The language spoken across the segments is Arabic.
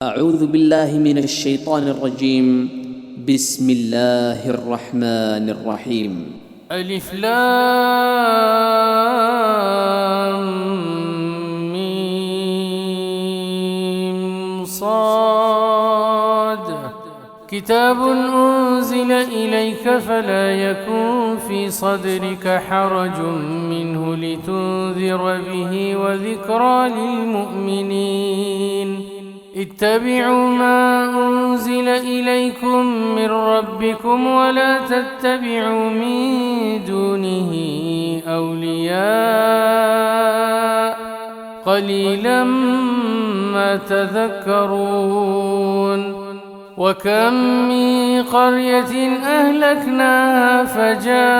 أعوذ بالله من الشيطان الرجيم. بسم الله الرحمن الرحيم. ألف لام ميم صاد. كتاب أنزل إليك فلا يكن في صدرك حرج منه لتنذر به وذكرى للمؤمنين. اتبعوا ما أنزل إليكم من ربكم ولا تتبعوا من دونه أولياء قليلا ما تذكرون. وكم من قرية أهلكناها فجاءها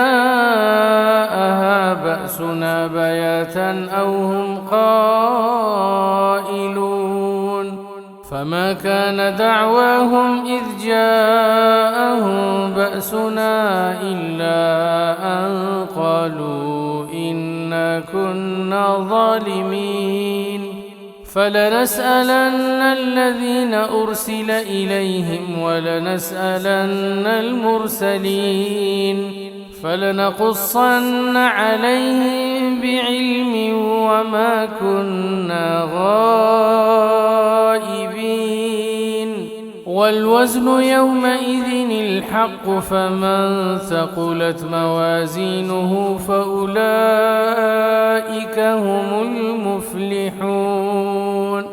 بأسنا بياتا أو هم قائلون. فما كان دعواهم إذ جاءهم بأسنا إلا أن قالوا إنا كنا ظالمين. فلنسألن الذين أرسل إليهم ولنسألن المرسلين. فلنقصن عليهم بعلم وما كنا غائبين. والوزن يومئذ الحق فمن ثقلت موازينه فأولئك هم المفلحون.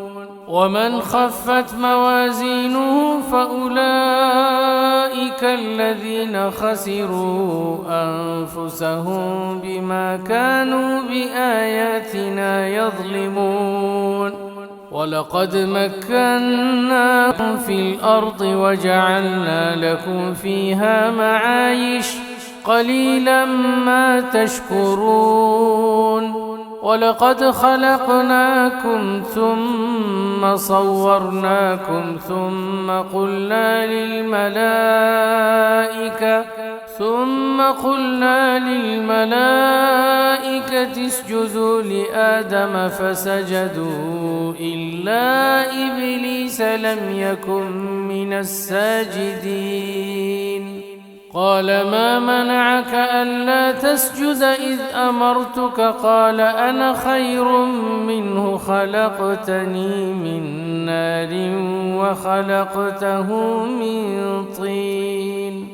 ومن خفت موازينه فأولئك الذين خسروا أنفسهم بما كانوا بآياتنا يظلمون. ولقد مكناكم في الأرض وجعلنا لكم فيها معايش قليلا ما تشكرون. ولقد خلقناكم ثم صورناكم ثم قلنا للملائكة اسجدوا لآدم فسجدوا إلا إبليس لم يكن من الساجدين. قال ما منعك ألا تسجد إذ أمرتك؟ قال أنا خير منه خلقتني من نار وخلقته من طين.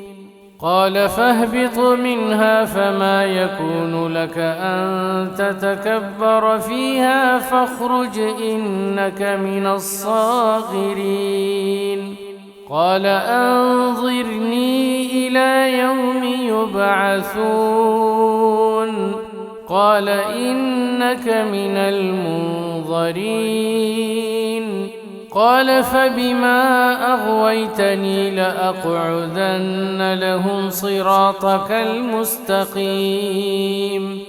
قال فاهبط منها فما يكون لك أن تتكبر فيها فاخرج إنك من الصاغرين. قال أنظرني إلى يوم يبعثون. قال إنك من المنظرين. قال فبما أغويتني لأقعدن لهم صراطك المستقيم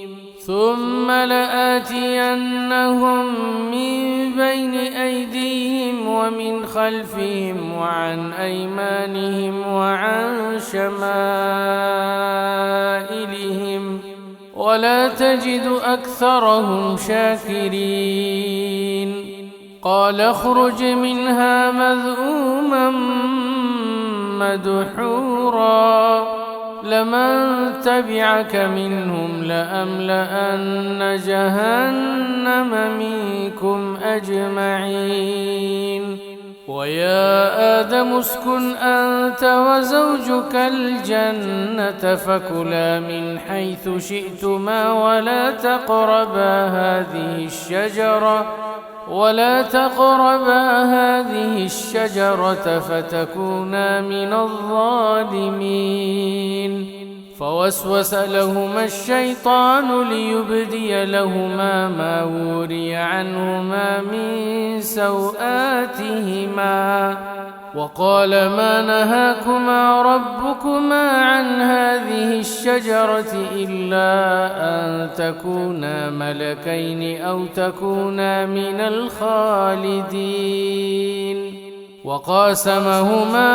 ثم لآتينهم من بين أيديهم ومن خلفهم وعن أيمانهم وعن شمائلهم ولا تجد أكثرهم شاكرين. قال اخرج منها مذءوما مدحورا لمن تبعك منهم لأملأن جهنم منكم أجمعين. ويا آدم اسكن أنت وزوجك الجنة فكلا من حيث شئتما ولا تقربا هذه الشجرة فتكونا من الظالمين. فوسوس لهما الشيطان ليبدي لهما ما وري عنهما من سوآتهما وقال ما نهاكما ربكما عن هذه الشجرة إلا أن تكونا ملكين أو تكونا من الخالدين. وقاسمهما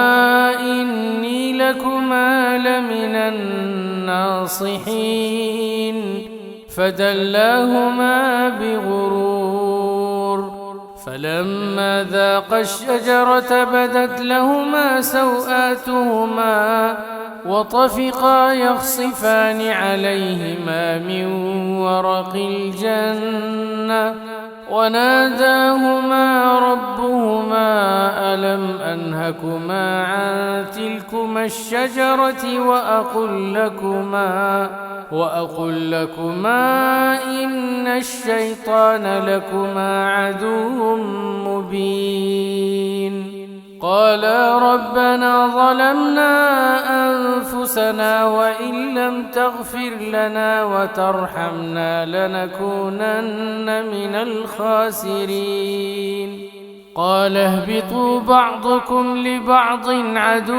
إني لكما لمن الناصحين فدلاهما بغرور فلما ذاقا الشجرة بدت لهما سوآتهما وطفقا يخصفان عليهما من ورق الجنة وناداهما ربهما ألم أنهكما عن تلكما الشجرة وأقل لكما إن الشيطان لكما عدو مبين قالا ربنا ظلمنا أنفسنا وإن لم تغفر لنا وترحمنا لنكونن من الخاسرين قال اهبطوا بعضكم لبعض عدو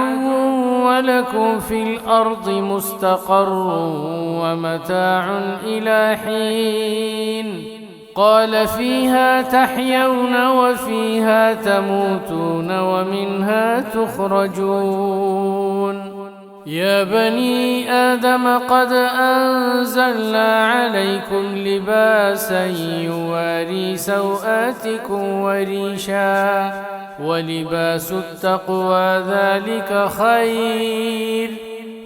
ولكم في الأرض مستقر ومتاع إلى حين قال فيها تحيون وفيها تموتون ومنها تخرجون يا بني آدم قد أنزلنا عليكم لباسا يواري سوآتكم وريشا ولباس التقوى ذلك خير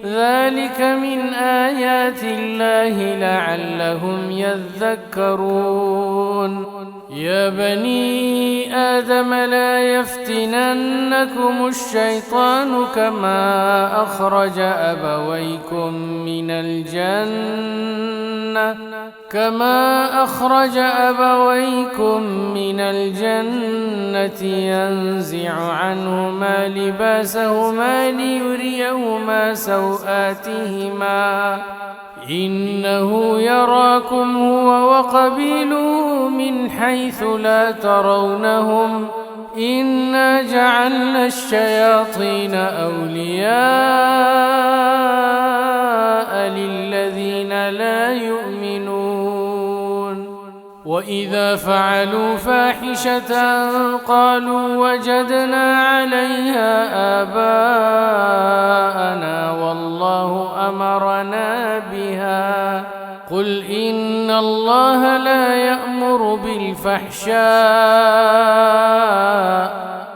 ذلك من آيات الله لعلهم يذكرون يا بني آدم لا يفتننكم الشيطان كما أخرج أبويكم من الجنة ينزع عنهما لباسهما ليريهما سوآتهما إنه يراكم هو وقبيله من حيث لا ترونهم إنا جعلنا الشياطين أولياء للذين لا يؤمنون وإذا فعلوا فاحشة قالوا وجدنا عليها آباءنا والله أمرنا بها قل إن الله لا يأمر بالفحشاء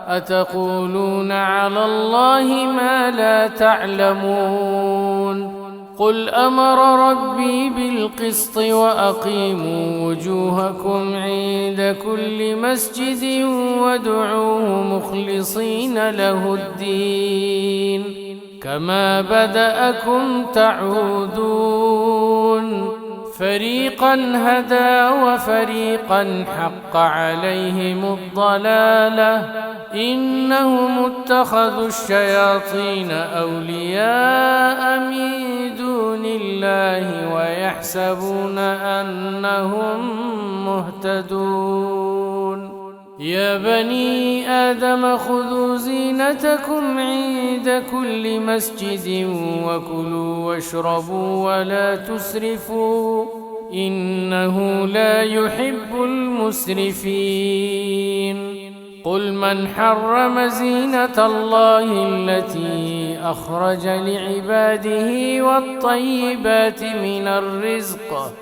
أتقولون على الله ما لا تعلمون قل أمر ربي بالقسط وأقيموا وجوهكم عند كل مسجد وادعوه مخلصين له الدين كما بدأكم تعودون فريقا هدى وفريقا حق عليهم الضلالة إنهم اتخذوا الشياطين أولياء من دون الله ويحسبون أنهم مهتدون يا بني آدم خذوا زينتكم عند كل مسجد وكلوا واشربوا ولا تسرفوا إنه لا يحب المسرفين قل من حرم زينة الله التي أخرج لعباده والطيبات من الرزق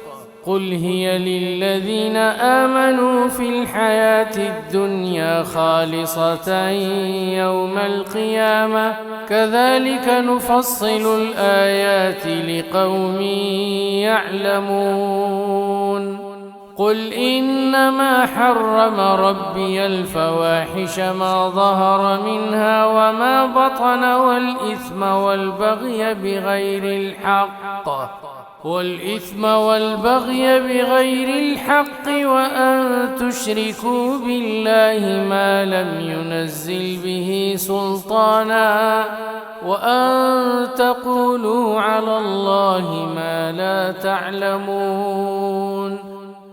قل هي للذين آمنوا في الحياة الدنيا خالصة يوم القيامة كذلك نفصل الآيات لقوم يعلمون قل إنما حرم ربي الفواحش ما ظهر منها وما بطن والإثم والبغي بغير الحق وأن تشركوا بالله ما لم ينزل به سلطانا وأن تقولوا على الله ما لا تعلمون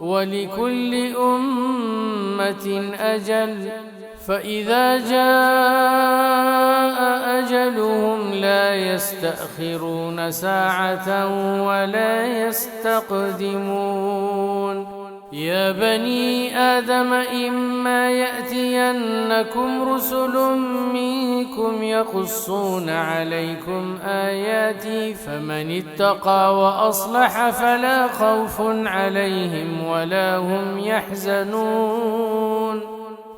ولكل أمة أجل فإذا جاء أجلهم لا يستأخرون ساعة ولا يستقدمون يا بني آدم إما يأتينكم رسل منكم يقصون عليكم آياتي فمن اتقى وأصلح فلا خوف عليهم ولا هم يحزنون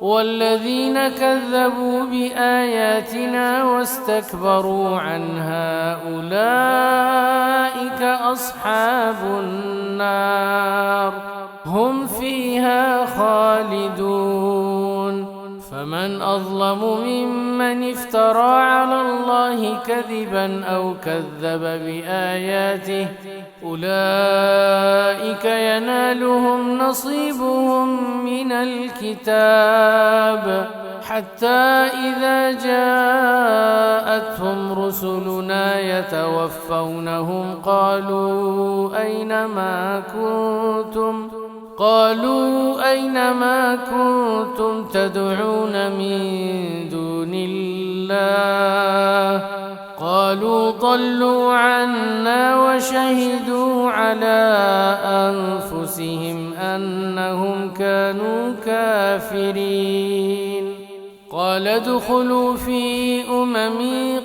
والذين كذبوا بآياتنا واستكبروا عنها أولئك أصحاب النار هم فيها خالدون. فمن أظلم ممن افترى على الله كذبا أو كذب بآياته أولئك ينالهم نصيبهم من الكتاب حتى إذا جاءتهم رسلنا يتوفونهم قالوا أين ما كنتم تدعون من دون الله قالوا ضلوا عنا وشهدوا على أنفسهم أنهم كانوا كافرين. قال ادخلوا في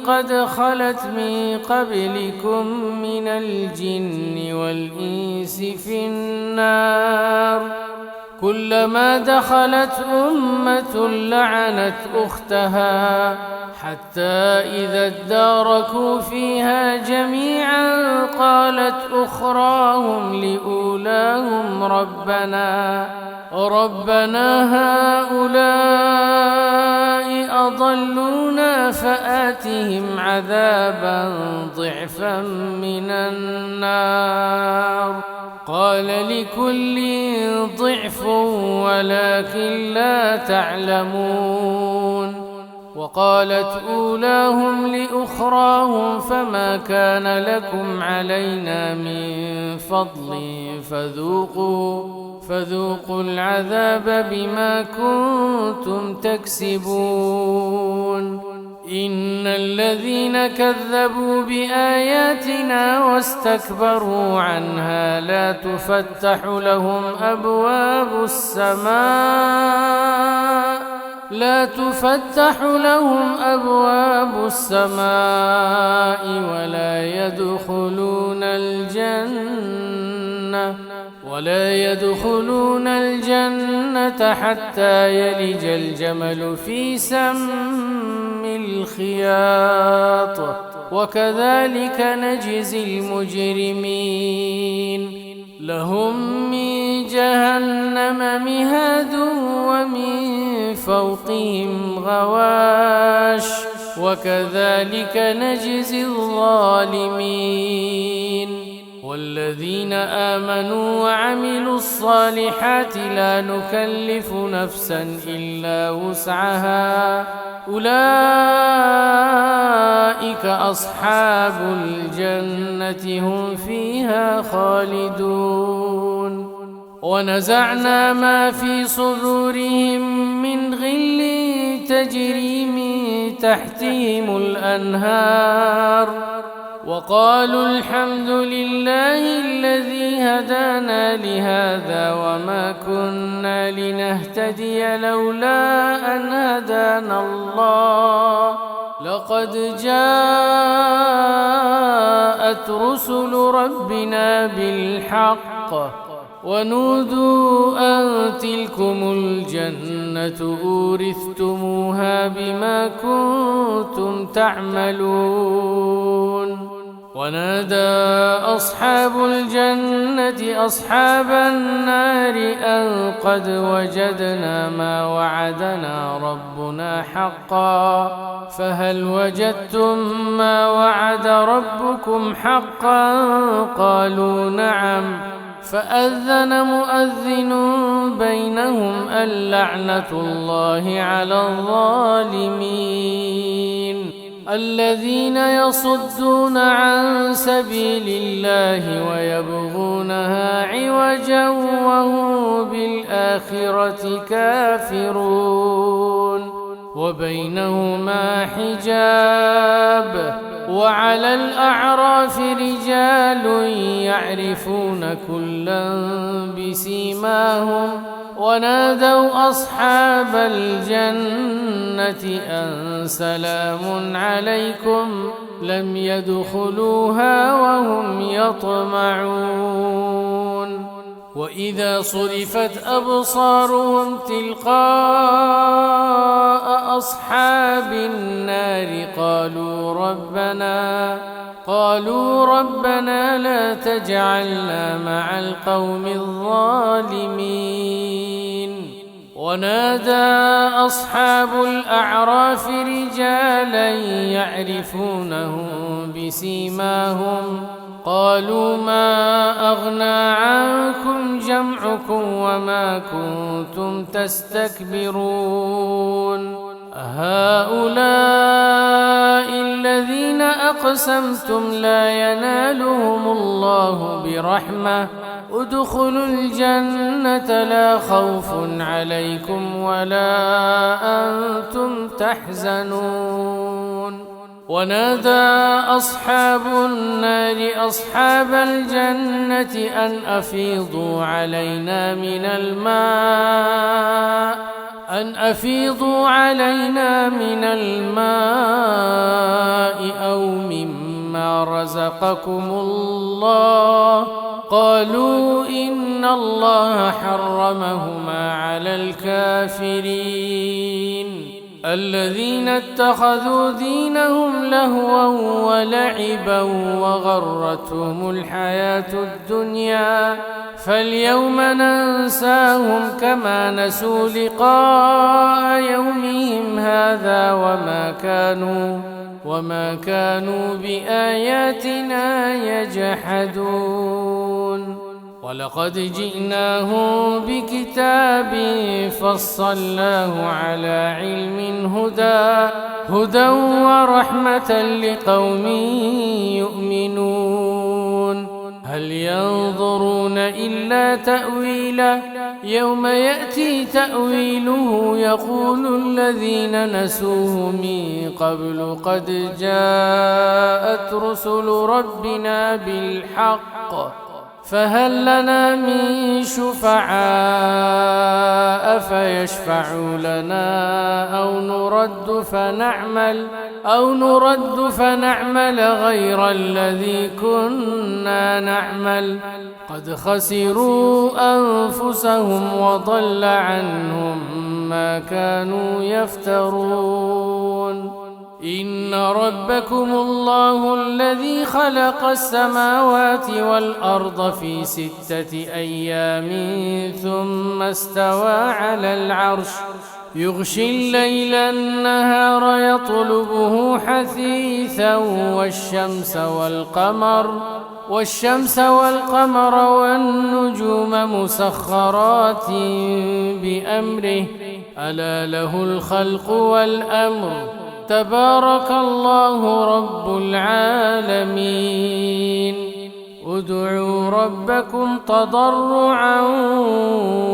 قد خلت من قبلكم من الجن والإنس في النار كلما دخلت أمة لعنت أختها حتى إذا اداركوا فيها جميعا قالت أخراهم لأولاهم ربنا هؤلاء أضلونا فآتهم عذابا ضعفا من النار قال لكل ضعف ولكن لا تعلمون. وقالت أولاهم لأخراهم فما كان لكم علينا من فضل فذوقوا العذاب بما كنتم تكسبون. إن الذين كذبوا بآياتنا واستكبروا عنها لا تفتح لهم أبواب السماء ولا يدخلون الجنة حتى يلج الجمل في سم الخياط وكذلك نجزي المجرمين. لهم من جهنم مهاد ومن فوقهم غواش وكذلك نجزي الظالمين. والذين آمنوا وعملوا الصالحات لا نكلف نفسا إلا وسعها أولئك أصحاب الجنة هم فيها خالدون. ونزعنا ما في صدورهم من غل تجري من تحتهم الأنهار وقالوا الحمد لله الذي هدانا لهذا وما كنا لنهتدي لولا أن هدانا الله لقد جاءت رسل ربنا بالحق ونودوا أن تلكم الجنة أورثتموها بما كنتم تعملون. ونادى أصحاب الجنة أصحاب النار أن قد وجدنا ما وعدنا ربنا حقا فهل وجدتم ما وعد ربكم حقا قالوا نعم فأذن مؤذن بينهم اللعنة الله على الظالمين. الذين يصدون عن سبيل الله ويبغونها عوجا وهم بالآخرة كافرون وبينهما حجاب. وعلى الأعراف رجال يعرفون كلا بسيماهم ونادوا أصحاب الجنة أن سلام عليكم لم يدخلوها وهم يطمعون. وإذا صرفت أبصارهم تلقاء أصحاب النار قالوا ربنا لا تجعلنا مع القوم الظالمين. ونادى أصحاب الأعراف رجالا يعرفونهم بسيماهم قالوا ما أغنى عنكم جمعكم وما كنتم تستكبرون هؤلاء الذين أقسمتم لا ينالهم الله برحمة ادخلوا الجنة لا خوف عليكم ولا أنتم تحزنون. ونادى أصحاب النار أصحاب الجنة أن أفيضوا علينا من الماء أو مما رزقكم الله قالوا إن الله حرمهما على الكافرين الذين اتخذوا دينهم لهوا ولعبا وغرتهم الحياة الدنيا فاليوم ننساهم كما نسوا لقاء يومهم هذا وما كانوا بآياتنا يجحدون. ولقد جئناهم بكتاب فصلناه على علم هدى ورحمة لقوم يؤمنون. هل ينظرون إلا تأويله يوم يأتي تأويله يقول الذين نسوه من قبل قد جاءت رسل ربنا بالحق فهل لنا من شفعاء فيشفعوا لنا أو نرد فنعمل غير الذي كنا نعمل قد خسروا أنفسهم وضل عنهم ما كانوا يفترون. إن ربكم الله الذي خلق السماوات والأرض في 6 أيام ثم استوى على العرش يغشي الليل النهار يطلبه حثيثا والشمس والقمر والنجوم مسخرات بأمره ألا له الخلق والأمر تبارك الله رب العالمين. ادعوا ربكم تضرعا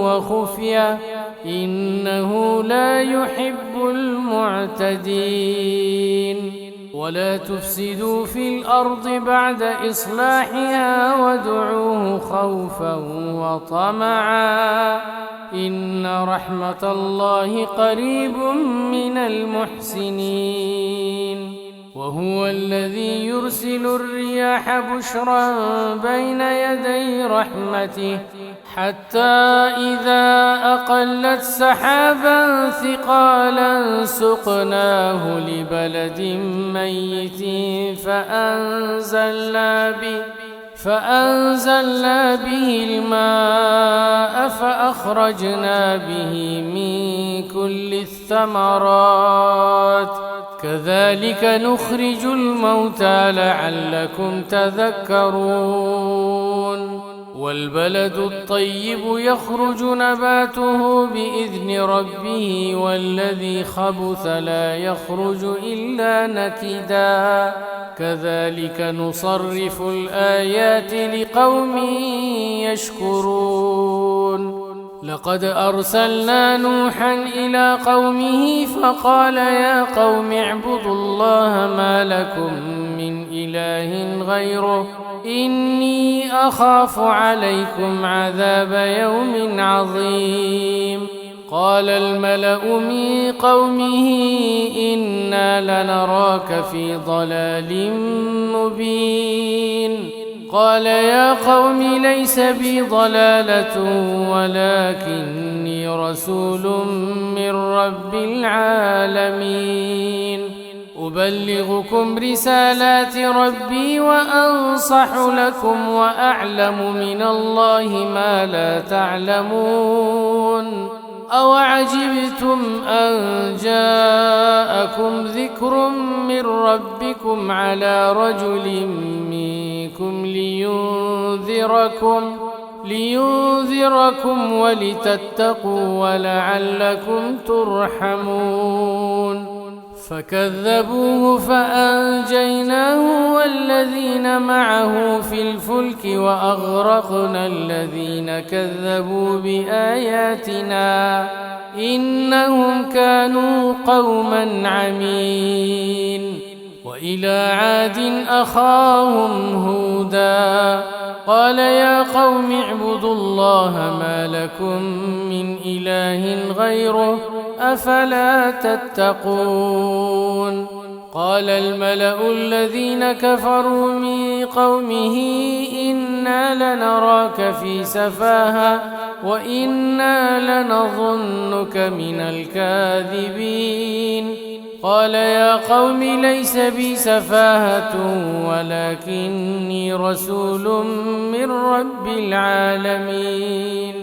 وخفية إنه لا يحب المعتدين. ولا تفسدوا في الأرض بعد إصلاحها وادعوه خوفا وطمعا إن رحمة الله قريب من المحسنين. وهو الذي يرسل الرياح بشرا بين يدي رحمته حتى إذا أقلت سحابا ثقالا سقناه لبلد ميت فأنزلنا به الماء فأخرجنا به من كل الثمرات كذلك نخرج الموتى لعلكم تذكرون. والبلد الطيب يخرج نباته بإذن ربه والذي خبث لا يخرج إلا نكدا كذلك نصرف الآيات لقوم يشكرون. لقد أرسلنا نوحا إلى قومه فقال يا قوم اعبدوا الله ما لكم من إله غيره إني أخاف عليكم عذاب يوم عظيم. قال الملأ من قومه إنا لنراك في ضلال مبين. قال يا قوم ليس بي ضلالة ولكني رسول من رب العالمين أبلغكم رسالات ربي وأنصح لكم وأعلم من الله ما لا تعلمون أوعجبتم أن جاءكم ذكر من ربكم على رجل منكم لينذركم ولتتقوا ولعلكم ترحمون فكذبوه فأنجيناه والذين معه في الفلك وأغرقنا الذين كذبوا بآياتنا إنهم كانوا قوما عمين وإلى عاد أخاهم هودا قال يا قوم اعبدوا الله ما لكم من إله غيره أفلا تتقون قال الملأ الذين كفروا من قومه إنا لنراك في سفاهة وإنا لنظنك من الكاذبين قال يا قوم ليس بي سفاهة ولكني رسول من رب العالمين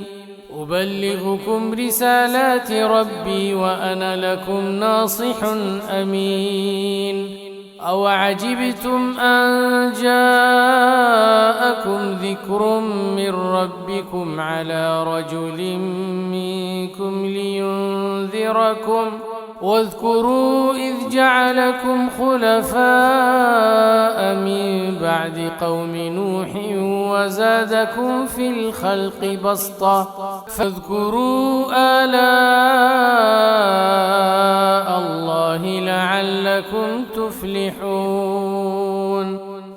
أبلغكم رسالات ربي وأنا لكم ناصح أمين أوعجبتم أن جاءكم ذكر من ربكم على رجل منكم لينذركم واذكروا إذ جعلكم خلفاء من بعد قوم نوح وزادكم في الخلق بسطة فاذكروا آلاء الله لعلكم تفلحون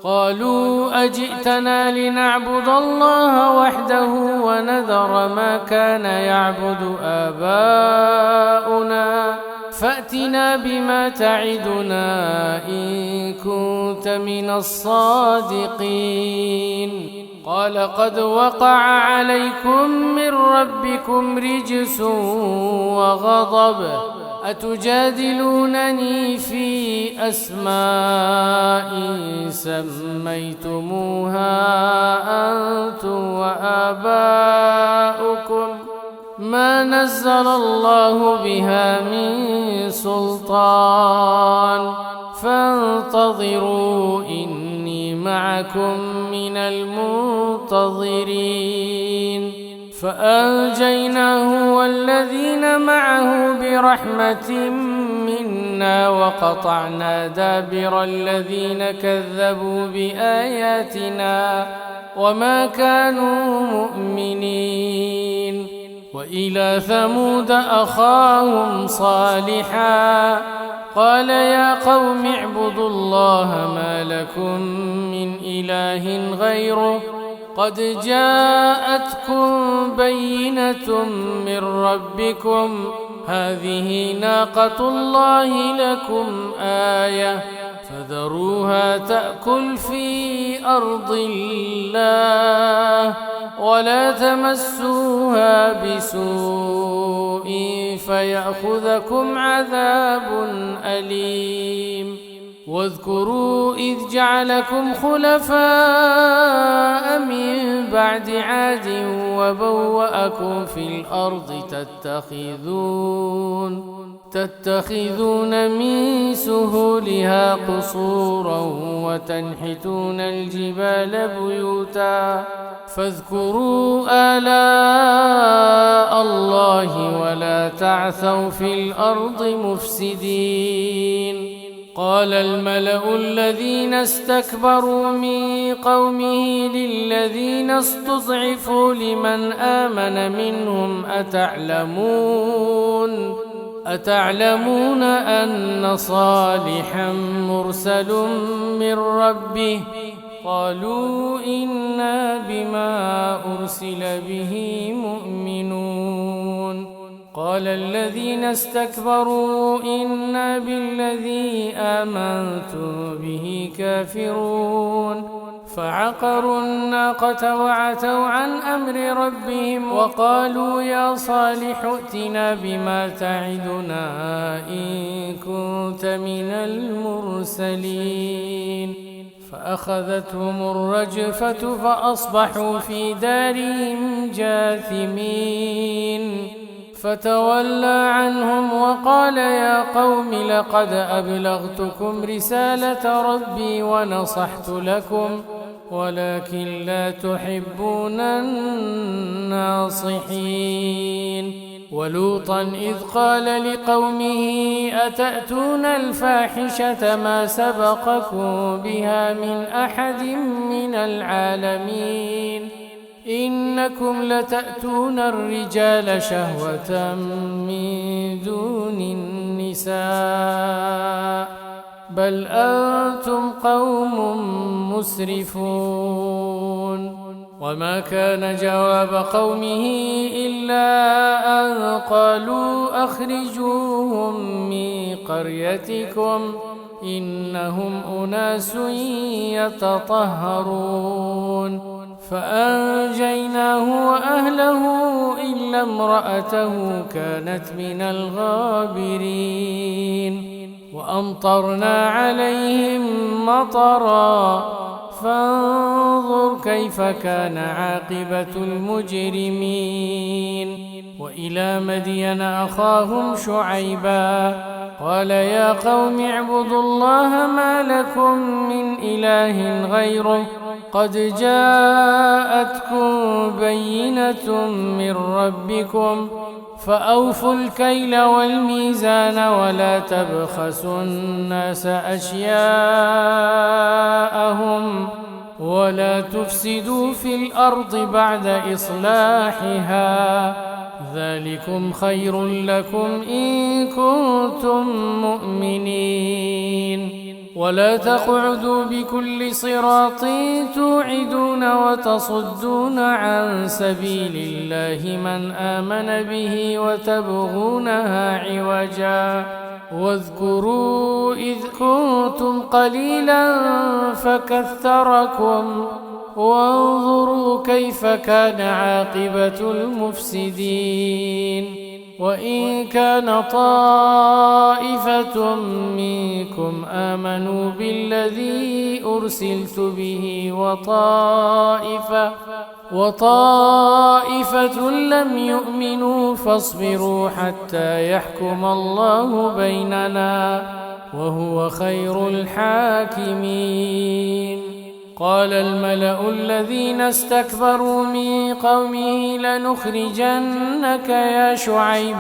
قالوا أجئتنا لنعبد الله وحده ونذر ما كان يعبد آباؤنا فأتنا بما تعدنا إن كنت من الصادقين قال قد وقع عليكم من ربكم رجس وغضب أتجادلونني في أسماء سميتموها أنتم وآباؤكم ما نزل الله بها من سلطان فانتظروا إني معكم من المنتظرين فأنجيناه والذين معه برحمة منا وقطعنا دابر الذين كذبوا بآياتنا وما كانوا مؤمنين وإلى ثمود أخاهم صالحا قال يا قوم اعبدوا الله ما لكم من إله غيره قد جاءتكم بينة من ربكم هذه ناقة الله لكم آية فذروها تأكل في أرض الله ولا تمسوها بسوء فيأخذكم عذاب أليم واذكروا إذ جعلكم خلفاء من بعد عاد وبوأكم في الأرض تتخذون من سهولها قصورا وتنحتون الجبال بيوتا فاذكروا آلاء الله ولا تعثوا في الأرض مفسدين قال الملأ الذين استكبروا من قومه للذين استضعفوا لمن آمن منهم أتعلمون أن صالحا مرسل من ربه قالوا إنا بما أرسل به مؤمنون قال الذين استكبروا إنا بالذي آمنتم به كافرون فعقروا الناقة وعتوا عن أمر ربهم وقالوا يا صالح ائتنا بما تعدنا إن كنت من المرسلين فأخذتهم الرجفة فأصبحوا في دارهم جاثمين فتولى عنهم وقال يا قوم لقد أبلغتكم رسالة ربي ونصحت لكم ولكن لا تحبون الناصحين ولوطا إذ قال لقومه أتأتون الفاحشة ما سبقكم بها من أحد من العالمين إنكم لتأتون الرجال شهوة من دون النساء بل أنتم قوم مسرفون وما كان جواب قومه إلا أن قالوا أخرجوهم من قريتكم إنهم أناس يتطهرون فأنجيناه وأهله إلا امرأته كانت من الغابرين وأمطرنا عليهم مطرا فانظر كيف كان عاقبة المجرمين وإلى مدين أخاهم شعيبا قال يا قوم اعبدوا الله ما لكم من إله غيره قد جاءتكم بينة من ربكم فأوفوا الكيل والميزان ولا تبخسوا الناس أشياءهم ولا تفسدوا في الأرض بعد إصلاحها ذلكم خير لكم إن كنتم مؤمنين ولا تقعدوا بكل صراط توعدون وتصدون عن سبيل الله من آمن به وتبغونها عوجا واذكروا إذ كنتم قليلا فكثركم وانظروا كيف كان عاقبة المفسدين وإن كان طائفة منكم آمنوا بالذي أرسلت به وطائفة لم يؤمنوا فاصبروا حتى يحكم الله بيننا وهو خير الحاكمين قال الملأ الذين استكبروا من قومه لنخرجنك يا شعيب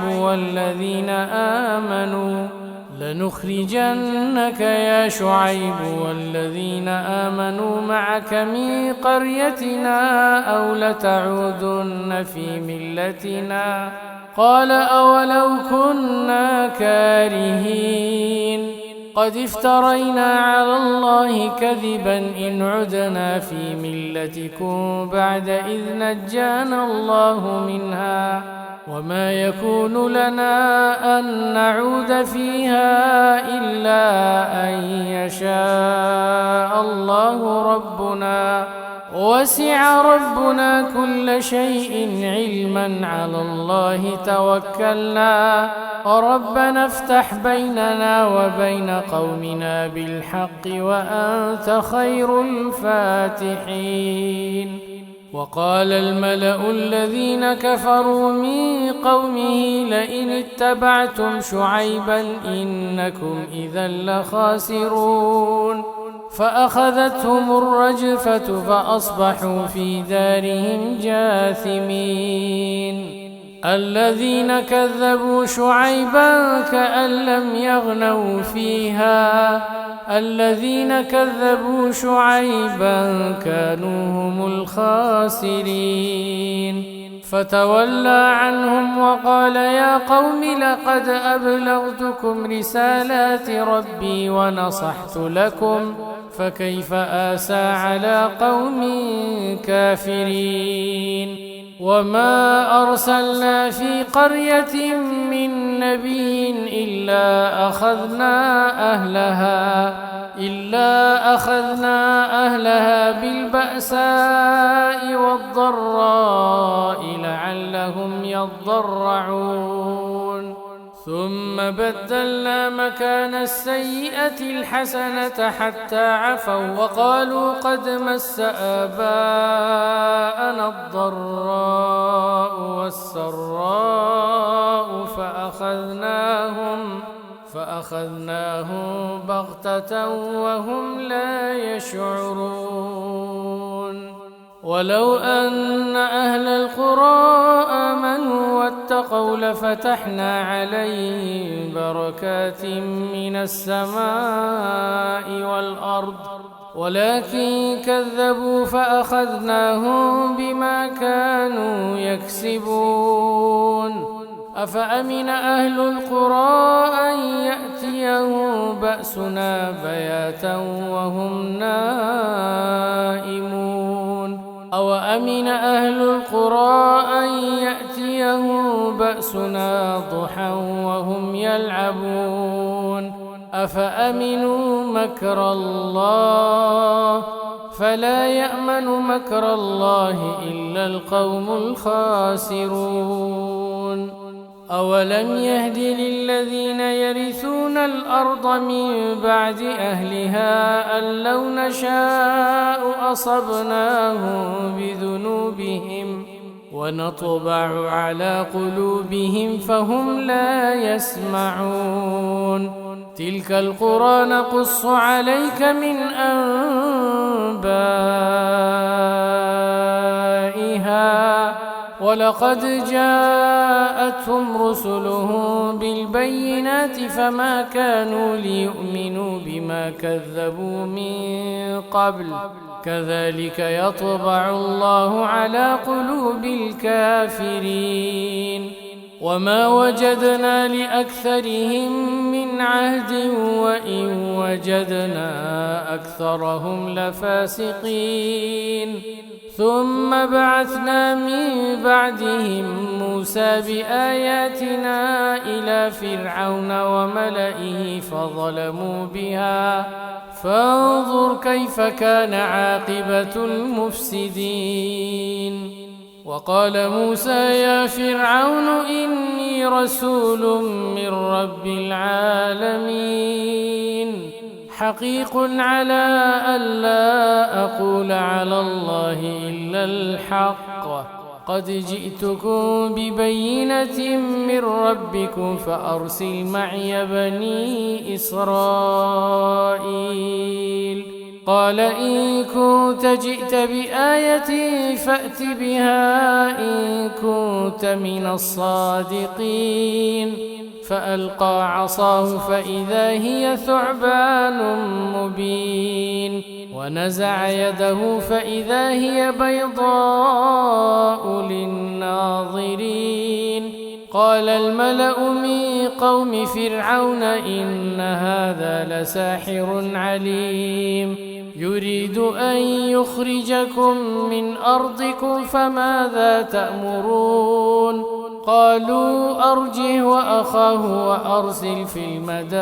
والذين آمنوا معك من قريتنا أو لتعودن في ملتنا قال أولو كنا كارهين قد افترينا على الله كذبا إن عدنا في ملتكم بعد إذ نجانا الله منها وما يكون لنا أن نعود فيها إلا أن يشاء الله ربنا وسع ربنا كل شيء علما على الله توكلنا ربنا افتح بيننا وبين قومنا بالحق وأنت خير الفاتحين وقال الملأ الذين كفروا من قومه لئن اتبعتم شعيبا إنكم إذا لخاسرون فأخذتهم الرجفة فأصبحوا في دارهم جاثمين الذين كذبوا شعيبا كأن لم يغنوا فيها الذين كذبوا شعيبا كانوا هم الخاسرين فتولى عنهم وقال يا قوم لقد أبلغتكم رسالات ربي ونصحت لكم فكيف آسى على قوم كافرين وما أرسلنا في قرية من نبي إلا أخذنا أهلها بالبأساء والضراء لعلهم يضرعون ثم بدلنا مكان السيئة الحسنة حتى عفوا وقالوا قد مس آباءنا الضراء والسراء فأخذناهم بغتة وهم لا يشعرون ولو أن أهل القرى آمنوا واتقوا لفتحنا عليهم بركات من السماء والأرض ولكن كذبوا فأخذناهم بما كانوا يكسبون أفأمن أهل القرى أن يأتيهم بأسنا بياتا وهم نائمون أوأمن أهل القرى أن يأتيهم بأسنا ضحى وهم يلعبون أفأمنوا مكر الله فلا يأمن مكر الله إلا القوم الخاسرون أولم يهد للذين يرثون الأرض من بعد أهلها أن لو نشاء أصبناهم بذنوبهم ونطبع على قلوبهم فهم لا يسمعون تلك القرى نقص عليك من أنبائها ولقد جاءتهم رسلهم بالبينات فما كانوا ليؤمنوا بما كذبوا من قبل كذلك يطبع الله على قلوب الكافرين وما وجدنا لأكثرهم من عهد وإن وجدنا أكثرهم لفاسقين ثم بعثنا من بعدهم موسى بآياتنا إلى فرعون وملئه فظلموا بها فانظر كيف كان عاقبة المفسدين وقال موسى يا فرعون إني رسول من رب العالمين حقيق على ألا أقول على الله إلا الحق قد جئتكم ببينة من ربكم فأرسل معي بني إسرائيل قال إن كنت جئت بآية فأت بها إن كنت من الصادقين فألقى عصاه فإذا هي ثعبان مبين ونزع يده فإذا هي بيضاء للناظرين قال الملأ من قوم فرعون إن هذا لساحر عليم يريد أن يخرجكم من أرضكم فماذا تأمرون قالوا أرجه وأخاه وأرسل في المدائن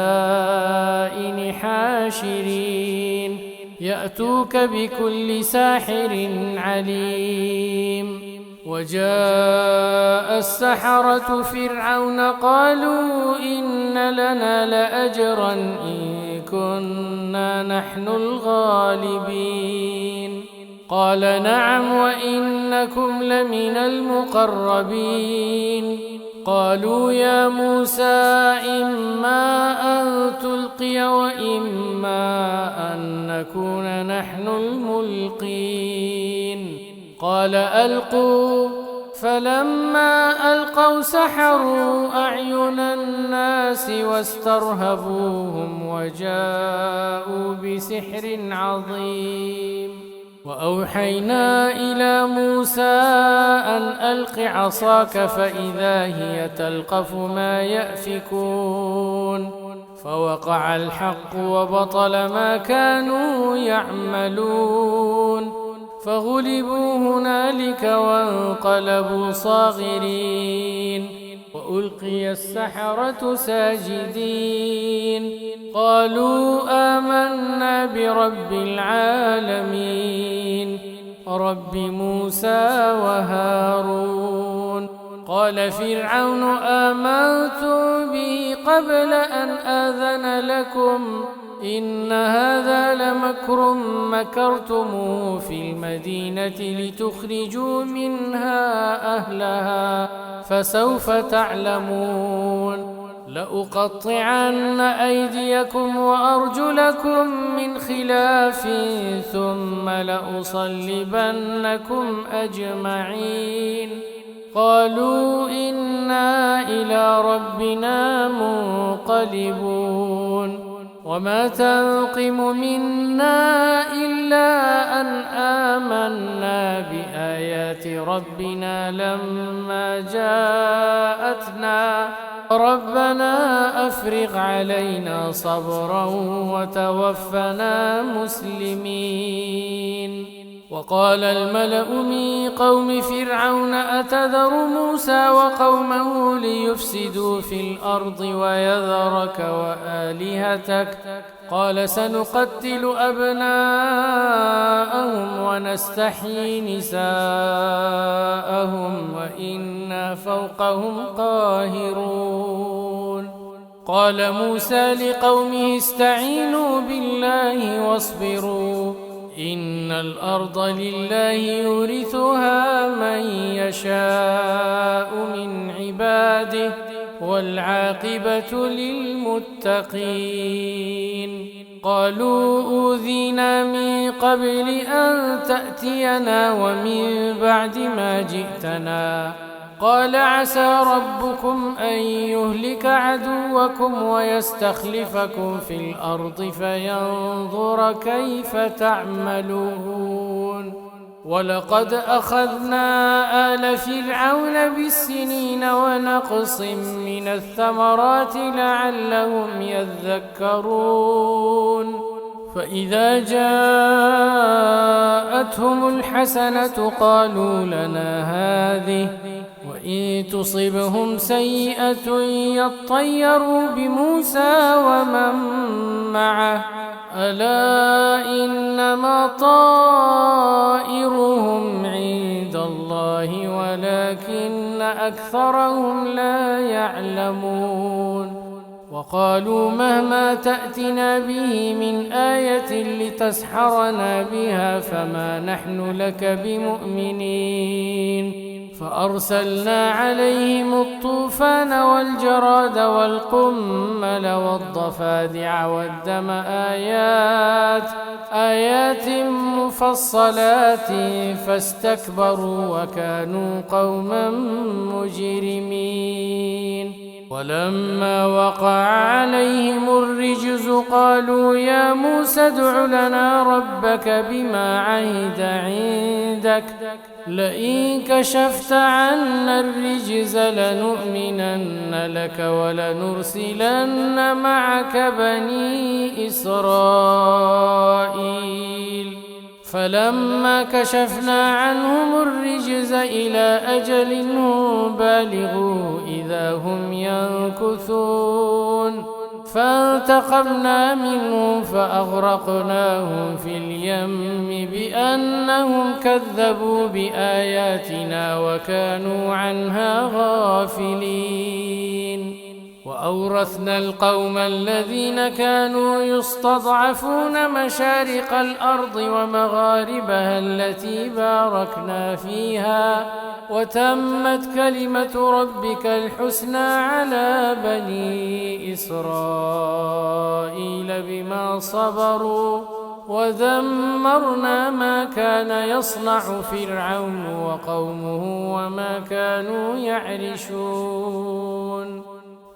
حاشرين يأتوك بكل ساحر عليم وجاء السحرة فرعون قالوا إن لنا لأجرا إن كنا نحن الغالبين قال نعم وإنكم لمن المقربين قالوا يا موسى إما أن تلقي وإما أن نكون نحن الملقين قال ألقوا فلما ألقوا سحروا أعين الناس واسترهبوهم وجاءوا بسحر عظيم وأوحينا إلى موسى أن ألق عصاك فإذا هي تلقف ما يأفكون فوقع الحق وبطل ما كانوا يعملون فغلبوا هنالك وانقلبوا صاغرين وألقي السحرة ساجدين قالوا آمنا برب العالمين رب موسى وهارون. قال فرعون آمنتم به قبل أن آذن لكم إن هذا لمكر مكرتموه في المدينة لتخرجوا منها أهلها فسوف تعلمون. لأقطعن أيديكم وأرجلكم من خلاف ثم لأصلبنكم أجمعين. قالوا إنا إلى ربنا منقلبون. وما تنقم منا إلا أن آمنا بآيات ربنا لما جاءتنا ربنا أفرغ علينا صبرا وتوفنا مسلمين. وقال الملأ من قوم فرعون أتذر موسى وقومه ليفسدوا في الأرض ويذرك وآلهتك قال سنقتل أبناءهم ونستحيي نساءهم وإنا فوقهم قاهرون. قال موسى لقومه استعينوا بالله واصبروا إن الأرض لله يورثها من يشاء من عباده والعاقبة للمتقين. قالوا أوذينا من قبل أن تأتينا ومن بعد ما جئتنا قال عسى ربكم أن يهلك عدوكم ويستخلفكم في الأرض فينظر كيف تعملون. ولقد أخذنا آل فرعون بالسنين ونقص من الثمرات لعلهم يذكرون. فإذا جاءتهم الحسنة قالوا لنا هذه وإن تصبهم سيئة يطيروا بموسى ومن معه ألا إنما طائرهم عند الله ولكن أكثرهم لا يعلمون. وقالوا مهما تأتنا به من آية لتسحرنا بها فما نحن لك بمؤمنين. فأرسلنا عليهم الطوفان والجراد والقمل والضفادع والدم آيات مفصلات فاستكبروا وكانوا قوما مجرمين. ولما وقع عليهم الرجز قالوا يا موسى ادع لنا ربك بما عهد عندك لئن كشفت عنا الرجز لنؤمنن لك ولنرسلن معك بني إسرائيل. فلما كشفنا عنهم الرجز إلى أجل هم بالغوه إذا هم ينكثون. فانتقمنا منهم فأغرقناهم في اليم بأنهم كذبوا بآياتنا وكانوا عنها غافلين. وأورثنا القوم الذين كانوا يستضعفون مشارق الأرض ومغاربها التي باركنا فيها وتمت كلمة ربك الحسنى على بني إسرائيل بما صبروا ودمرنا ما كان يصنع فرعون وقومه وما كانوا يعرشون.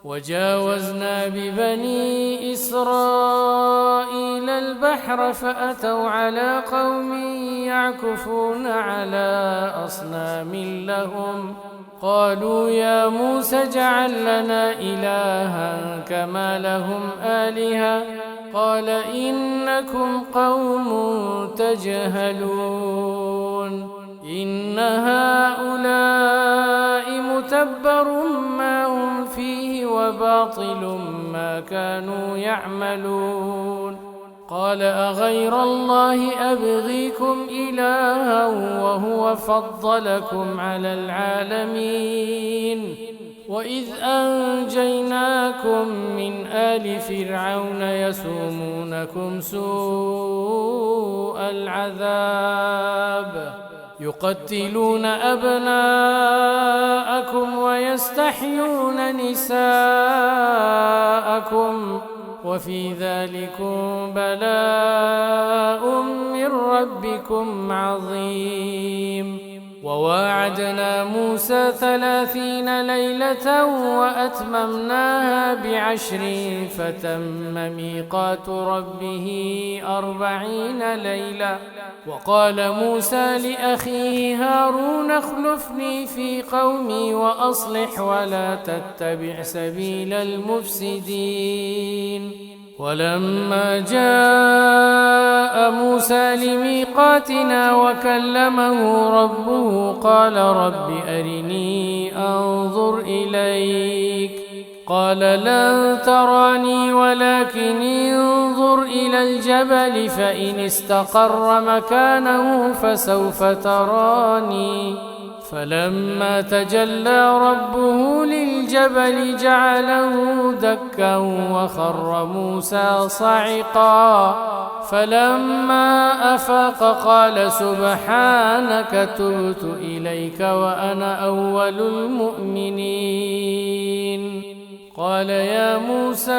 وجاوزنا ببني إسرائيل البحر فأتوا على قوم يعكفون على أصنام لهم قالوا يا موسى اجعل لنا إلها كما لهم آلهة قال إنكم قوم تجهلون. إن هؤلاء متبر ما هم فيه وباطل ما كانوا يعملون قال أغير الله أبغيكم إلها وهو فضلكم على العالمين وإذ أنجيناكم من آل فرعون يسومونكم سوء العذاب يقتلون أبناءكم ويستحيون نساءكم وفي ذلكم بلاء من ربكم عظيم وواعدنا موسى 30 ليلة وأتممناها ب10 فتم ميقات ربه 40 ليلة وقال موسى لأخيه هارون اخلفني في قومي وأصلح ولا تتبع سبيل المفسدين ولما جاء موسى لميقاتنا وكلمه ربه قال رب أرني أنظر إليك قال لن تراني ولكن انظر إلى الجبل فإن استقر مكانه فسوف تراني فلما تجلى ربه للجبل جعله دكا وخر موسى صعقا فلما أفاق قال سبحانك تبت إليك وأنا أول المؤمنين قال يا موسى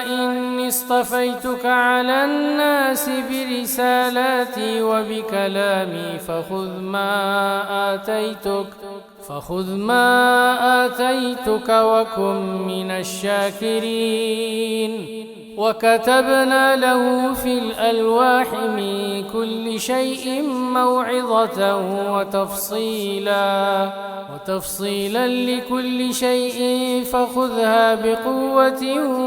إني اصطفيتك على الناس برسالاتي وبكلامي فخذ ما آتيتك وكن من الشاكرين وكتبنا له في الألواح من كل شيء موعظة وتفصيلا لكل شيء فخذها بقوة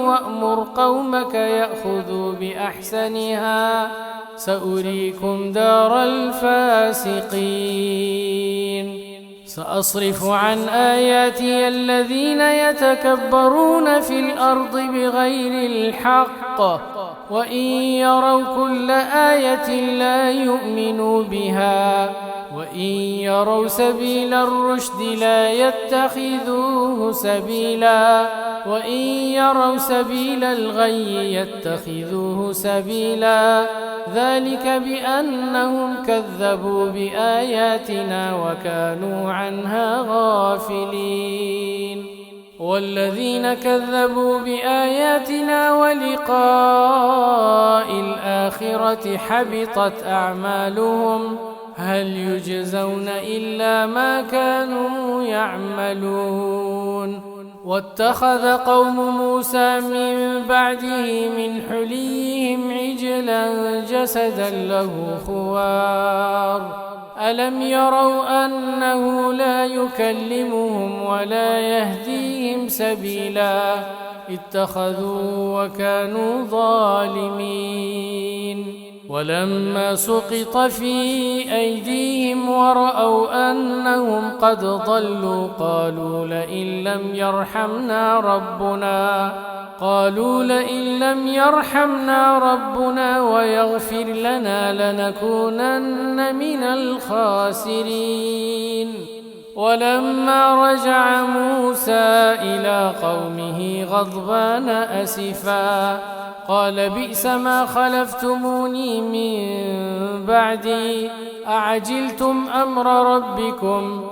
وأمر قومك يأخذوا بأحسنها سأريكم دار الفاسقين سأصرف عن آياتي الذين يتكبرون في الأرض بغير الحق وإن يروا كل آية لا يؤمنوا بها وإن يروا سبيل الرشد لا يتخذوه سبيلا وإن يروا سبيل الغي يتخذوه سبيلا ذلك بأنهم كذبوا بآياتنا وكانوا عنها غافلين والذين كذبوا بآياتنا ولقاء الآخرة حبطت أعمالهم هل يجزون إلا ما كانوا يعملون واتخذ قوم موسى من بعده من حليهم عجلا جسدا له خوار ألم يروا أنه لا يكلمهم ولا يهديهم سبيلا اتخذوا وكانوا ظالمين ولما سقط في أيديهم ورأوا أنهم قد ضلوا قالوا لئن لم يرحمنا ربنا ويغفر لنا لنكونن من الخاسرين ولما رجع موسى إلى قومه غضبان أسفا قال بئس ما خلفتموني من بعدي أعجلتم أمر ربكم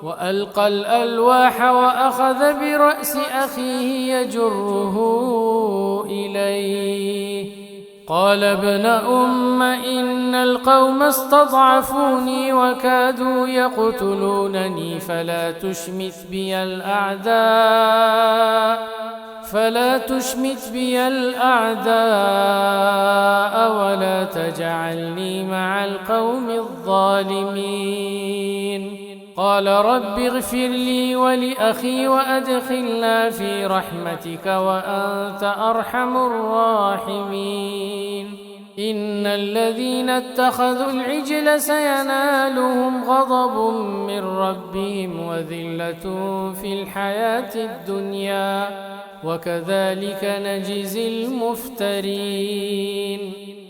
وألقى الألواح وأخذ برأس أخيه يجره إليه قال ابن أم إن القوم استضعفوني وكادوا يقتلونني فلا تشمت بي الأعداء ولا تجعلني مع القوم الظالمين قال رب اغفر لي ولأخي وأدخلنا في رحمتك وأنت أرحم الراحمين إن الذين اتخذوا العجل سينالهم غضب من ربهم وذلة في الحياة الدنيا وكذلك نجزي المفترين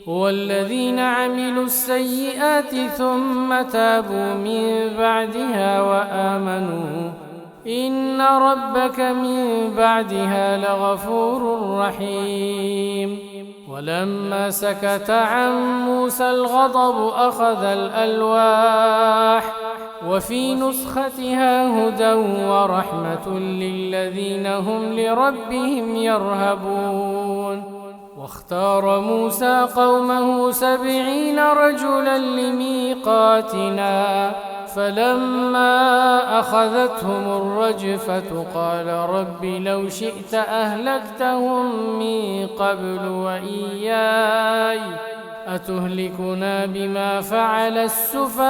والذين عملوا السيئات ثم تابوا من بعدها وآمنوا إن ربك من بعدها لغفور رحيم ولما سكت عن موسى الغضب أخذ الألواح وفي نسختها هدى ورحمة للذين هم لربهم يرهبون واختار موسى قومه 70 رجلا لميقاتنا فلما أخذتهم الرجفة قال رب لو شئت أهلكتهم من قبل وإياي أتهلكنا بما فعل السفهاء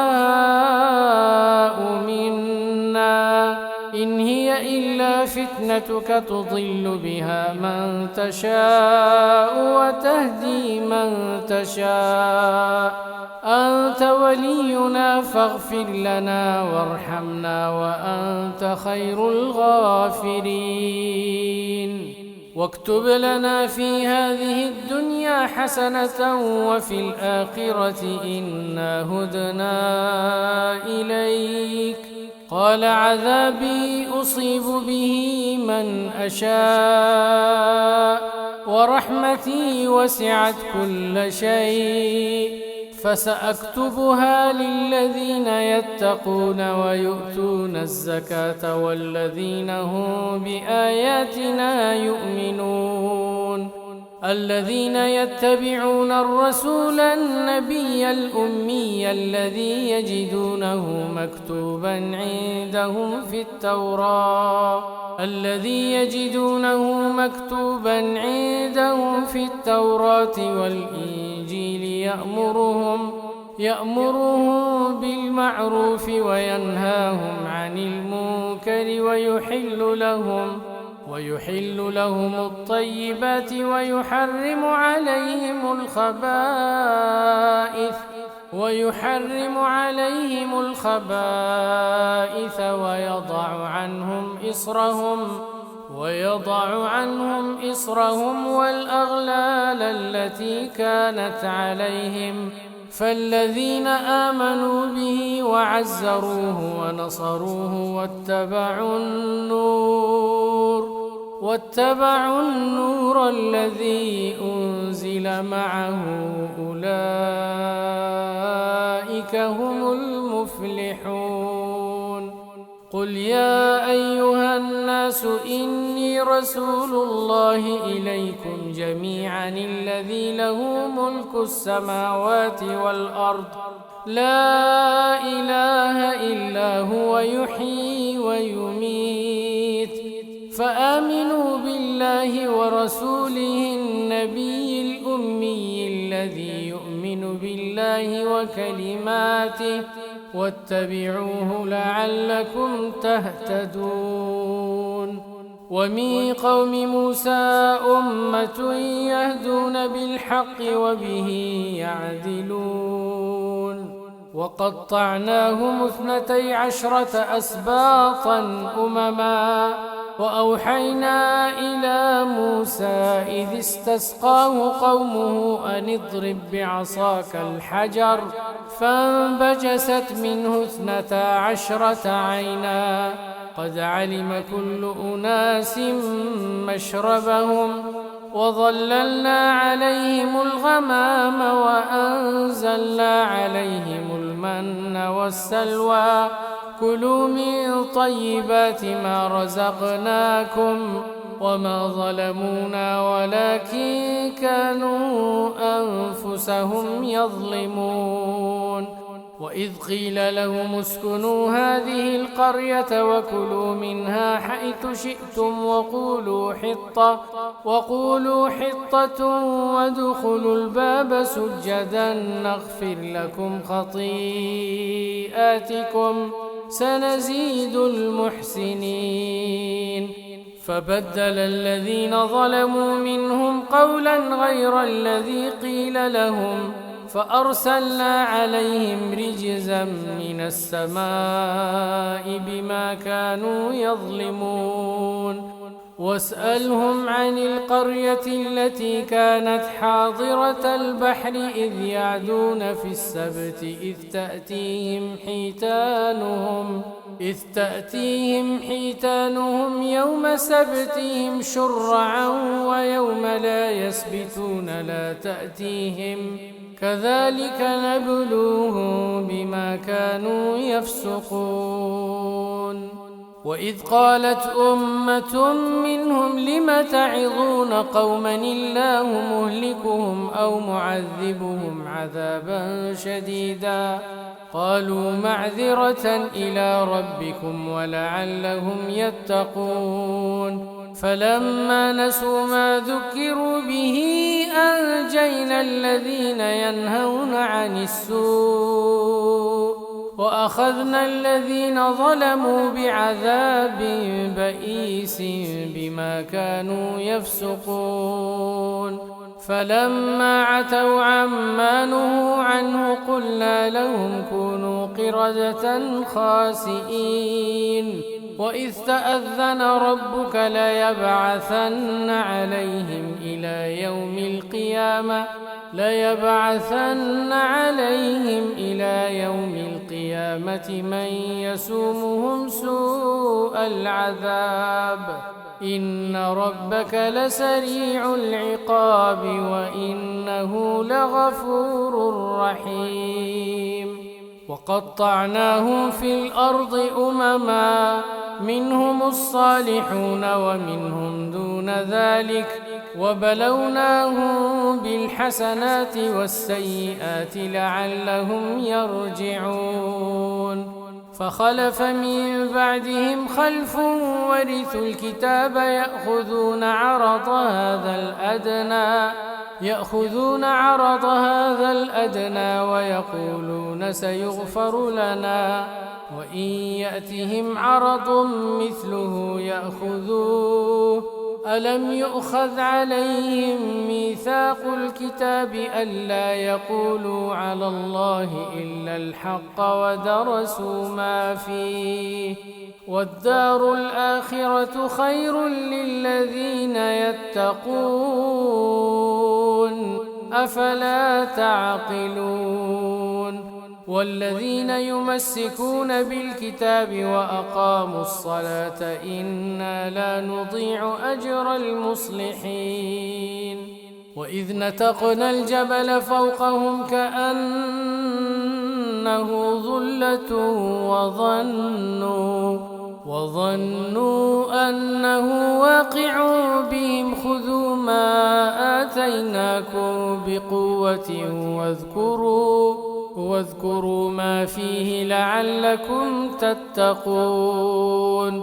منا إن هي إلا فتنتك تضل بها من تشاء وتهدي من تشاء أنت ولينا فاغفر لنا وارحمنا وأنت خير الغافرين واكتب لنا في هذه الدنيا حسنة وفي الآخرة إنا هدنا إليك قال عذابي أصيب به من أشاء ورحمتي وسعت كل شيء فسأكتبها للذين يتقون ويؤتون الزكاة والذين هم بآياتنا يؤمنون الذين يتبعون الرسول النبي الأمي الذي يجدونه مكتوبا عندهم في التوراة والإنجيل يأمرهم بالمعروف وينهاهم عن المنكر ويحل لهم الطيبات ويحرم عليهم الخبائث ويضع عنهم إصرهم والأغلال التي كانت عليهم فالذين آمنوا به وعزروه ونصروه واتبعوا النور الذي أنزل معه أولئك هم المفلحون قل يا أيها الناس إني رسول الله إليكم جميعا الذي له ملك السماوات والأرض لا إله إلا هو يحيي ويميت فآمنوا بالله ورسوله النبي الأمي الذي يؤمن بالله وكلماته واتبعوه لعلكم تهتدون ومن قوم موسى أمة يهدون بالحق وبه يعدلون وقطعناهم 12 أسباطا أمما وأوحينا إلى موسى إذ استسقاه قومه أن اضرب بعصاك الحجر فانبجست منه 12 عينا قد علم كل أناس مشربهم وظللنا عليهم الغمام وأنزلنا عليهم المن والسلوى كلوا من طيبات ما رزقناكم وما ظلمونا ولكن كانوا أنفسهم يظلمون وإذ قيل لهم اسكنوا هذه القرية وكلوا منها حيث شئتم وقولوا حطة وادخلوا الباب سجدا نغفر لكم خطيئاتكم سنزيد المحسنين فبدل الذين ظلموا منهم قولا غير الذي قيل لهم فأرسلنا عليهم رجزا من السماء بما كانوا يظلمون واسألهم عن القرية التي كانت حاضرة البحر إذ يعدون في السبت إذ تأتيهم حيتانهم يوم سبتهم شرعا ويوم لا يسبتون لا تأتيهم كذلك نبلوهم بما كانوا يفسقون وإذ قالت أمة منهم لم تعظون قوما الله مهلكهم أو معذبهم عذابا شديدا قالوا معذرة إلى ربكم ولعلهم يتقون فلما نسوا ما ذكروا به أنجينا الذين ينهون عن السوء وأخذنا الذين ظلموا بعذاب بئيس بما كانوا يفسقون فلما عتوا عما نهوا عنه قلنا لهم كونوا قردة خاسئين وإذ تأذن ربك ليبعثن عليهم إلى يوم القيامة من يسومهم سوء العذاب إن ربك لسريع العقاب وإنه لغفور رحيم وقطعناهم في الأرض أمما منهم الصالحون ومنهم دون ذلك وبلوناهم بالحسنات والسيئات لعلهم يرجعون فخلف من بعدهم خلف ورثوا الكتاب يأخذون عرض هذا الأدنى ويقولون سيغفر لنا وإن يأتهم عرض مثله يأخذوه ألم يؤخذ عليهم ميثاق الكتاب ألا يقولوا على الله إلا الحق ودرسوا ما فيه والدار الآخرة خير للذين يتقون أفلا تعقلون والذين يمسكون بالكتاب وأقاموا الصلاة إنا لا نضيع أجر المصلحين وإذ نتقنا الجبل فوقهم كأنه ظلة وظنوا أنه واقع بهم خذوا ما آتيناكم بقوة واذكروا ما فيه لعلكم تتقون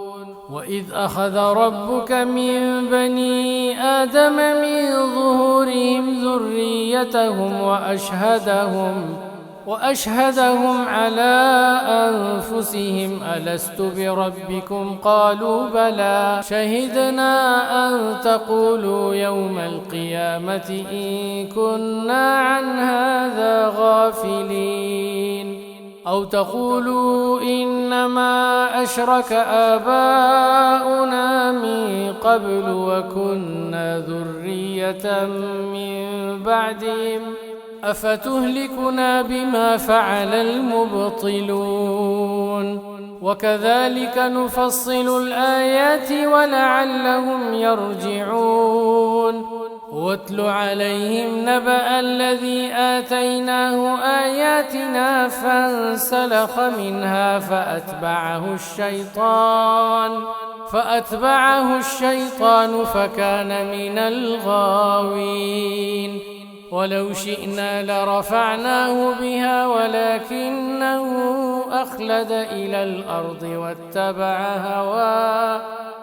وإذ أخذ ربك من بني آدم من ظهورهم ذريتهم وأشهدهم على أنفسهم ألست بربكم قالوا بلى شهدنا أن تقولوا يوم القيامة إن كنا عن هذا غافلين أو تقولوا إنما أشرك آباؤنا من قبل وكنا ذرية من بعدهم أفتهلكنا بما فعل المبطلون وكذلك نفصل الآيات ولعلهم يرجعون واتل عليهم نبأ الذي آتيناه آياتنا فانسلخ منها فأتبعه الشيطان فكان من الغاوين ولو شئنا لرفعناه بها ولكنه أخلد إلى الأرض واتبع هواه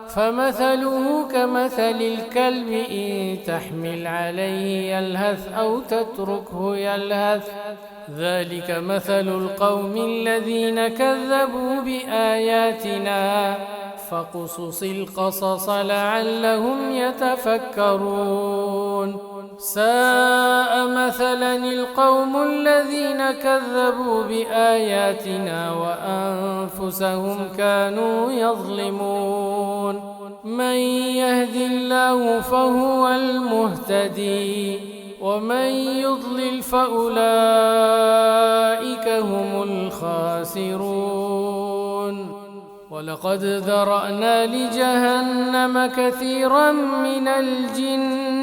فمثله كمثل الكلب إن تحمل عليه يلهث أو تتركه يلهث ذلك مثل القوم الذين كذبوا بآياتنا فاقصص القصص لعلهم يتفكرون ساء مثلا القوم الذين كذبوا بآياتنا وأنفسهم كانوا يظلمون من يهد الله فهو المهتدي ومن يضلل فأولئك هم الخاسرون ولقد ذرأنا لجهنم كثيرا من الجن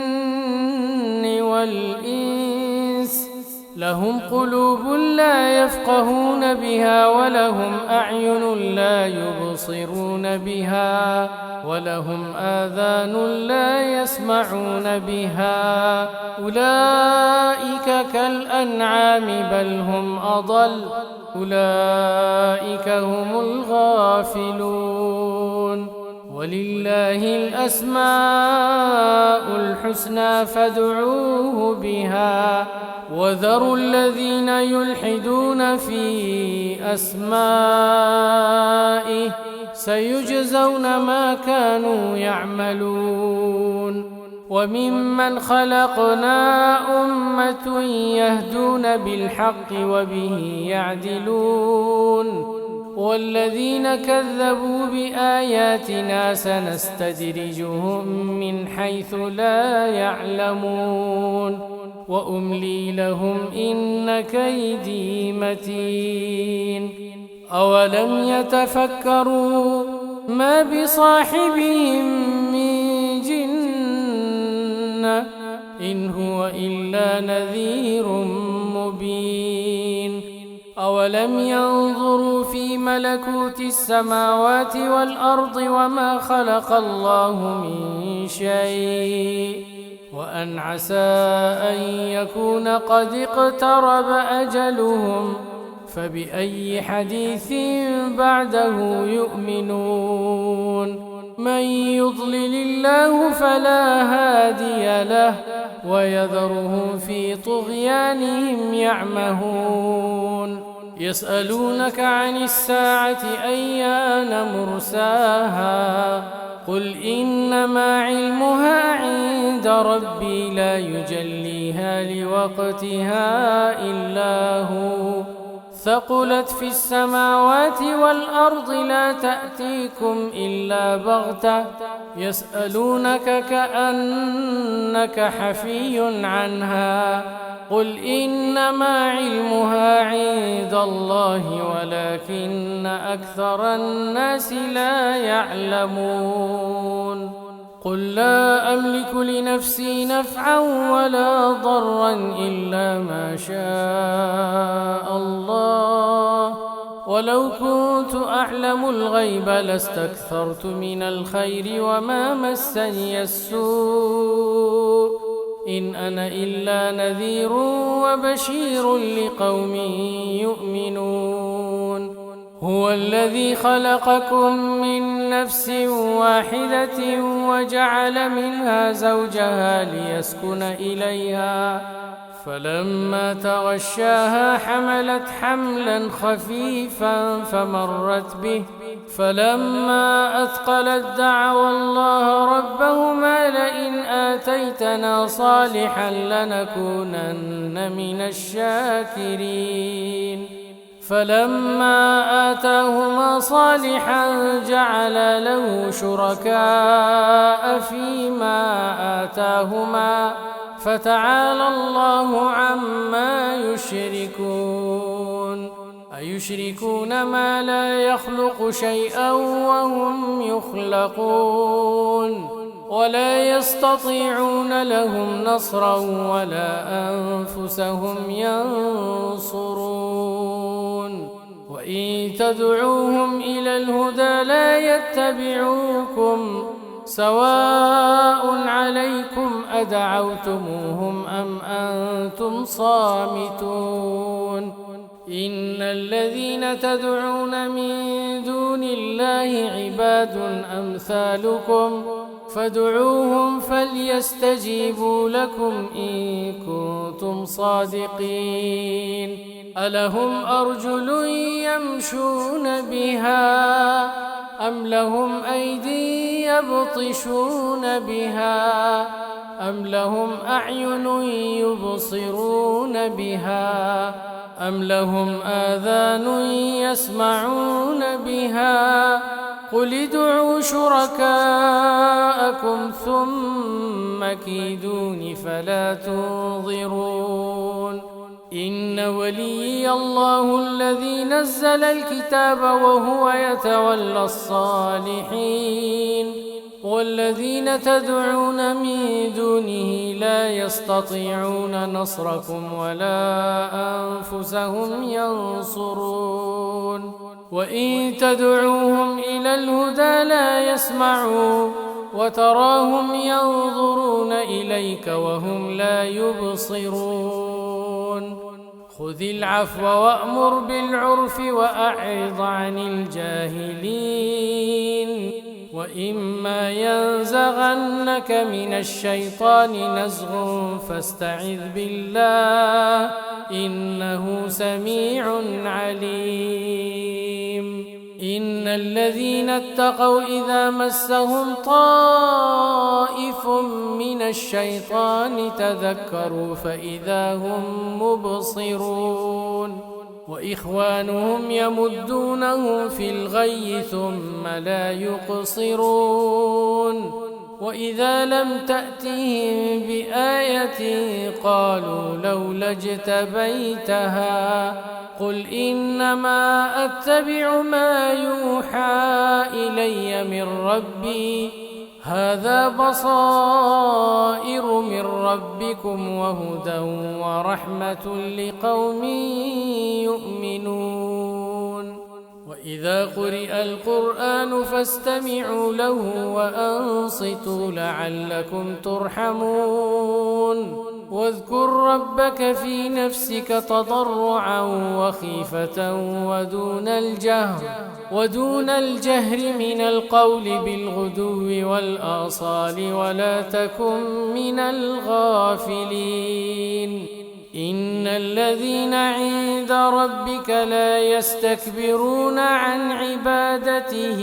والإنس لهم قلوب لا يفقهون بها ولهم أعين لا يبصرون بها ولهم آذان لا يسمعون بها أولئك كالأنعام بل هم أضل أولئك هم الغافلون ولله الأسماء الحسنى فادعوه بها وذروا الذين يلحدون في أسمائه سيجزون ما كانوا يعملون وممن خلقنا أمة يهدون بالحق وبه يعدلون والذين كذبوا بآياتنا سنستدرجهم من حيث لا يعلمون وأملي لهم إن كيدي متين أولم يتفكروا ما بصاحبهم من جنة إن هو إلا نذير مبين أولم ينظروا في ملكوت السماوات والأرض وما خلق الله من شيء وأن عسى أن يكون قد اقترب أجلهم فبأي حديث بعده يؤمنون من يضلل الله فلا هادي له ويذرهم في طغيانهم يعمهون يسألونك عن الساعة أيان مرساها قل إنما علمها عند ربي لا يجليها لوقتها إلا هو ثقلت في السماوات والأرض لا تأتيكم إلا بغتة يسألونك كأنك حفي عنها قل إنما علمها عند الله ولكن أكثر الناس لا يعلمون قل لا أملك لنفسي نفعا ولا ضرا إلا ما شاء الله ولو كنت أعلم الغيب لاستكثرت من الخير وما مسني السوء إن أنا إلا نذير وبشير لقوم يؤمنون هو الذي خلقكم من نفس واحدة وجعل منها زوجها ليسكن إليها فلما تغشاها حملت حملا خفيفا فمرت به فلما أثقلت دعوا الله ربهما لئن آتيتنا صالحا لنكونن من الشاكرين فلما آتاهما صالحا جعل له شركاء فيما آتاهما فتعالى الله عما يشركون أيشركون ما لا يخلق شيئا وهم يخلقون ولا يستطيعون لهم نصرا ولا أنفسهم ينصرون وإن تدعوهم إلى الهدى لا يتبعوكم سواء عليكم أدعوتموهم أم أنتم صامتون إن الذين تدعون من دون الله عباد أمثالكم فادعوهم فليستجيبوا لكم إن كنتم صادقين ألهم أرجل يمشون بها أم لهم أيدي يبطشون بها أم لهم أعين يبصرون بها أم لهم آذان يسمعون بها قل ادعوا شركاءكم ثم كيدون فلا تنظرون إن وليي الله الذي نزل الكتاب وهو يتولى الصالحين والذين تدعون من دونه لا يستطيعون نصركم ولا أنفسهم ينصرون وإن تدعوهم إلى الهدى لا يسمعوا وتراهم ينظرون إليك وهم لا يبصرون خذ العفو وأمر بالعرف وأعرض عن الجاهلين وإما ينزغنك من الشيطان نزغ فاستعذ بالله إنه سميع عليم إن الذين اتقوا إذا مسهم طائف من الشيطان تذكروا فإذا هم مبصرون وإخوانهم يمدونهم في الغي ثم لا يقصرون وإذا لم تأتهم بآية قالوا لولا اجتبيتها قل إنما أتبع ما يوحى إلي من ربي هذا بصائر من ربكم وهدى ورحمة لقوم يؤمنون وإذا قرئ القرآن فاستمعوا له وأنصتوا لعلكم ترحمون واذكر ربك في نفسك تضرعا وخيفة ودون الجهر من القول بالغدو والآصال ولا تكن من الغافلين إن الذين عند ربك لا يستكبرون عن عبادته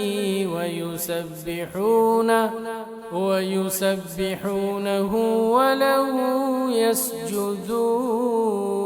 ويسبحونه وله يسجدون